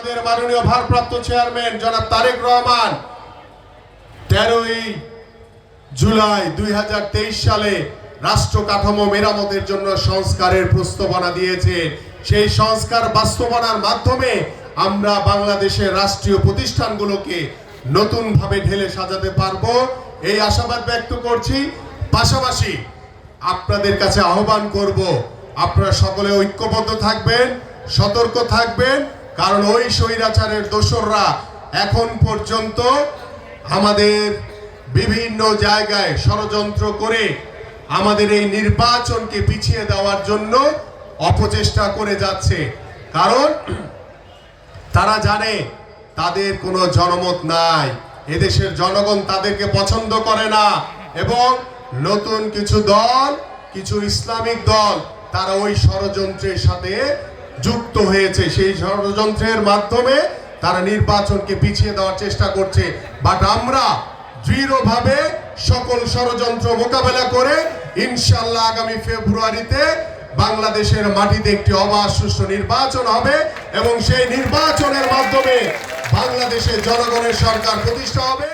আমাদের মাননীয় ভারপ্রাপ্ত চেয়ারম্যান জনাব তারেক রহমান 13ই জুলাই 2023 সালে রাষ্ট্র কাঠামো মেরামতের জন্য সংস্কারের প্রস্তাবনা দিয়েছে। সেই সংস্কার বাস্তবায়নের মাধ্যমে আমরা বাংলাদেশের রাষ্ট্রীয় প্রতিষ্ঠানগুলোকে নতুনভাবে ঢেলে সাজাতে পারবো, এই আশাবাদ ব্যক্ত করছি। পাশাপাশি আপনাদের কাছে আহ্বান করব, আপনারা সকলে ঐক্যবদ্ধ থাকবেন, সতর্ক থাকবেন, কারণ ওই স্বৈরাচারের দোসররা এখন পর্যন্ত আমাদের বিভিন্ন জায়গায় ষড়যন্ত্র করে আমাদের এই নির্বাচনকে পিছিয়ে দেওয়ার জন্য অপচেষ্টা করে যাচ্ছে। কারণ তারা জানে তাদের কোনো জনমত নাই, এদেশের জনগণ তাদেরকে পছন্দ করে না, এবং নতুন কিছু দল, কিছু ইসলামিক দল তারা ওই ষড়যন্ত্রের সাথে যুক্ত হয়েছে। সেই ষড়যন্ত্রের মাধ্যমে তারা নির্বাচনকে পিছিয়ে দেওয়ার চেষ্টা করছে। বাট আমরা দৃঢ়ভাবে সকল ষড়যন্ত্র মোকাবেলা করে ইনশাআল্লাহ আগামী ফেব্রুয়ারিতে বাংলাদেশের মাটিতে একটি অবাধ সুষ্ঠু নির্বাচন হবে, এবং সেই নির্বাচনের মাধ্যমে বাংলাদেশের জনগণের সরকার প্রতিষ্ঠা হবে।